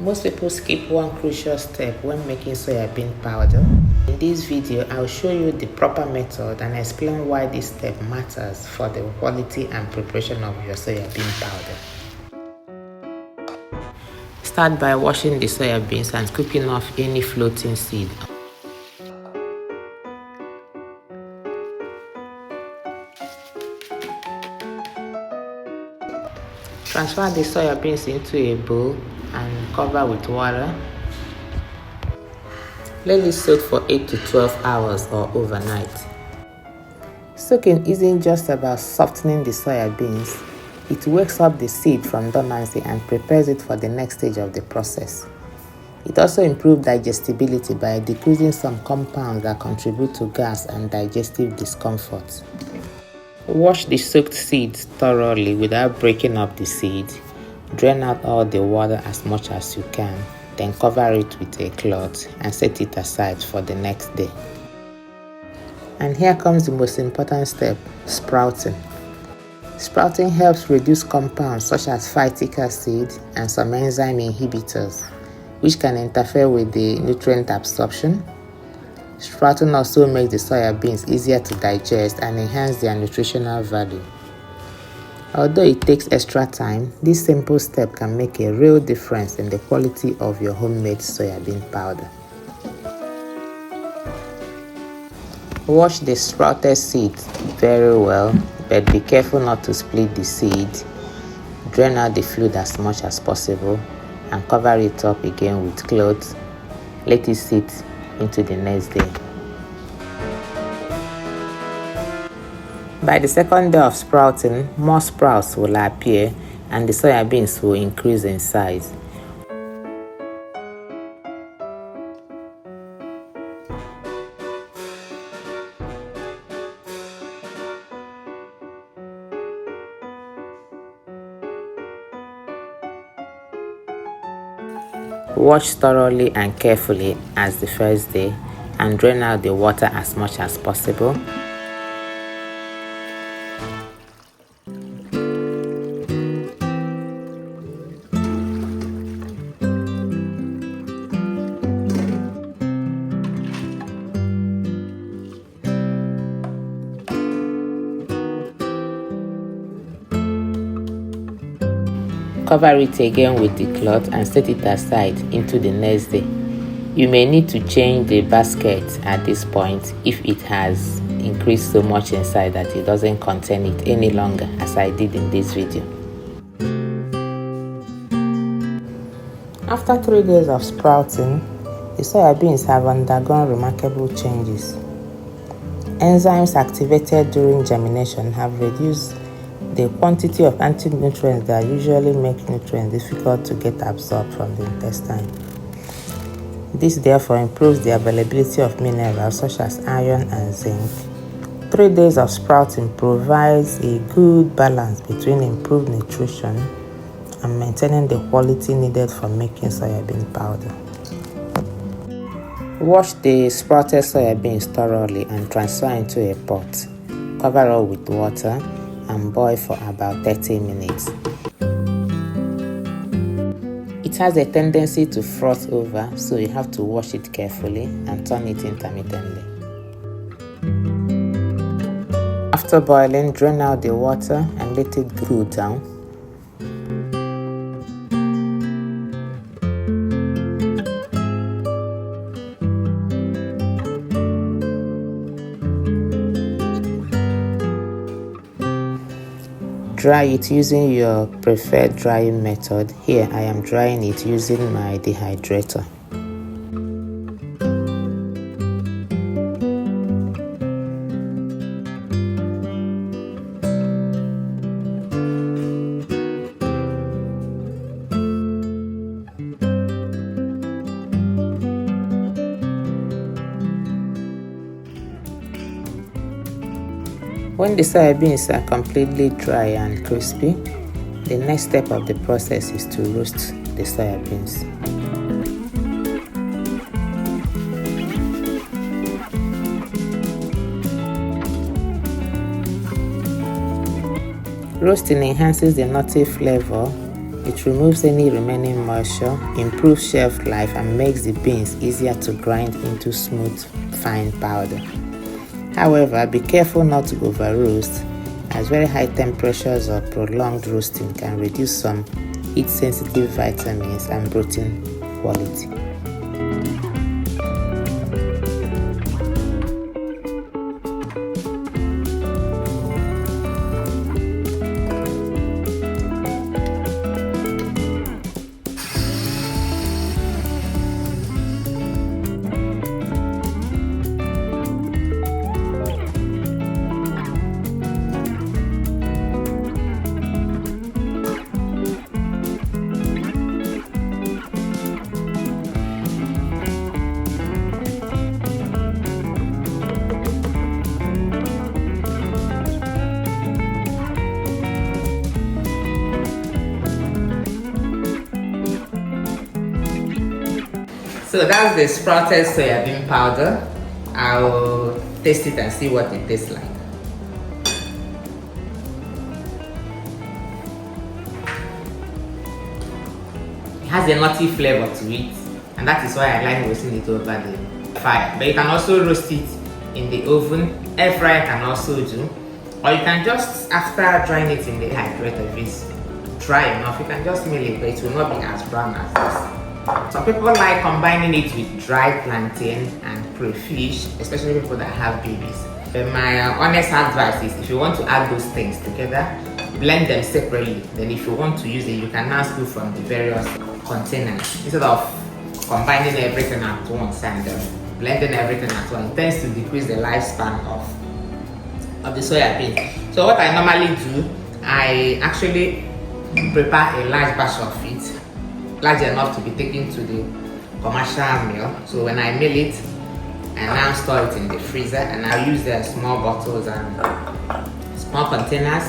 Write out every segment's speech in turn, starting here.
Most people skip one crucial step when making soybean powder. In this video, I'll show you the proper method and explain why this step matters for the quality and preparation of your soybean powder. Start by washing the soybeans and scraping off any floating seed. Transfer the soybeans into a bowl and cover with water. Let it soak for 8 to 12 hours or overnight. Soaking isn't just about softening the soybeans. It wakes up the seed from dormancy and prepares it for the next stage of the process. It also improves digestibility by decreasing some compounds that contribute to gas and digestive discomfort. Wash the soaked seeds thoroughly without breaking up the seed. Drain out all the water as much as you can, then cover it with a cloth and set it aside for the next day. And here comes the most important step, sprouting. Sprouting helps reduce compounds such as phytic acid and some enzyme inhibitors, which can interfere with the nutrient absorption. Sprouting also makes the soybeans easier to digest and enhance their nutritional value. Although it takes extra time, this simple step can make a real difference in the quality of your homemade soybean powder. Wash the sprouted seeds very well, but be careful not to split the seed. Drain out the fluid as much as possible and cover it up again with cloth. Let it sit into the next day. By the second day of sprouting, more sprouts will appear and the soybeans will increase in size. Wash thoroughly and carefully as the first day and drain out the water as much as possible. Cover it again with the cloth and set it aside into the next day. You may need to change the basket at this point if it has increased so much inside that it doesn't contain it any longer, as I did in this video. After 3 days of sprouting, the soybeans have undergone remarkable changes. Enzymes activated during germination have reduced the quantity of antinutrients that usually make nutrients difficult to get absorbed from the intestine. This therefore improves the availability of minerals such as iron and zinc. 3 days of sprouting provides a good balance between improved nutrition and maintaining the quality needed for making soybean powder. Wash the sprouted soybeans thoroughly and transfer into a pot. Cover all with water and boil for about 30 minutes. It has a tendency to froth over, so you have to wash it carefully and turn it intermittently. After boiling, drain out the water and let it cool down. Dry it using your preferred drying method. Here I am drying it using my dehydrator. When the soybeans are completely dry and crispy, the next step of the process is to roast the soybeans. Roasting enhances the nutty flavor It removes any remaining moisture, improves shelf life, and makes the beans easier to grind into smooth, fine powder. However, be careful not to over roast, as very high temperatures or prolonged roasting can reduce some heat-sensitive vitamins and protein quality. So that's the sprouted soybean powder. I'll taste it and see what it tastes like. It has a nutty flavor to it, and that is why I like roasting it over the fire. But you can also roast it in the oven. Air fryer can also do, or you can just, after drying it in the hydrator, if it's dry enough, you can just mill it, but it will not be as brown as this. Some people like combining it with dried plantain and crayfish, especially people that have babies. But my honest advice is, if you want to add those things together, blend them separately. Then if you want to use it, you can now scoop from the various containers instead of combining everything at once and blending everything at once. It tends to decrease the lifespan of the soya beans. So what I normally do, I actually prepare a large batch of it, large enough to be taken to the commercial mill. So when I mill it, I now store it in the freezer, and I'll use the small bottles and small containers.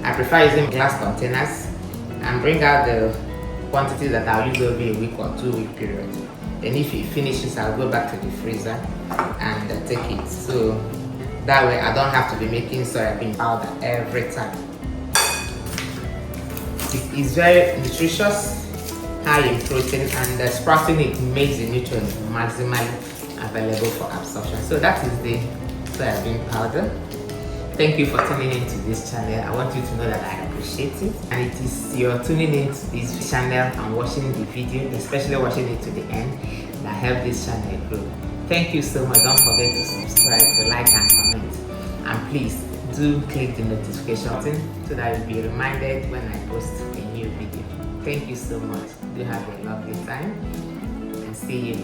I prefer using glass containers, and bring out the quantity that I'll use over a week or 2 week period. Then if it finishes, I'll go back to the freezer and take it. So that way I don't have to be making soybean powder every time. It is very nutritious, high in protein, and sprouting it makes the nutrients maximally available for absorption. So that is the soybean powder. Thank you for tuning into this channel. I want you to know that I appreciate it, and it is your tuning into this channel and watching the video, especially watching it to the end, that help this channel grow. Thank you so much. Don't forget to subscribe, to like and comment, and please do click the notification button so that you'll be reminded when I post a new video. Thank you so much. Do have a lovely time, and see you